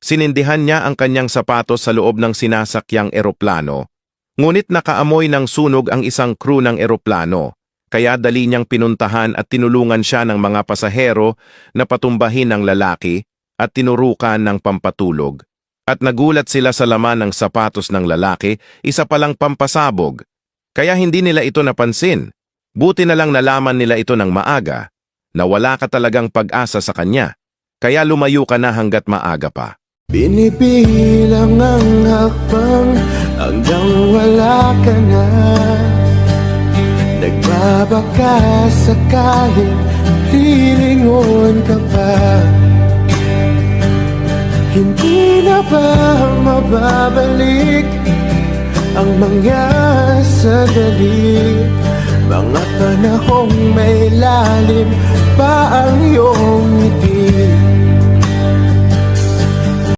Sinindihan niya ang kanyang sapatos sa loob ng sinasakyang eroplano. Ngunit nakaamoy ng sunog ang isang crew ng eroplano, kaya dali niyang pinuntahan at tinulungan siya ng mga pasahero na patumbahin ang lalaki at tinurukan ng pampatulog. At nagulat sila sa laman ng sapatos ng lalaki, isa palang pampasabog. Kaya hindi nila ito napansin. Buti na lang nalaman nila ito ng maaga, na wala ka talagang pag-asa sa kanya. Kaya lumayo ka na hanggat maaga pa. Binibilang ang hakbang hanggang wala ka na. Nagbabaka sakaling lilingon ka pa. Hindi na ba mababalik ang mga sandali, mga panahong may lalim pa ang iyong ngiti?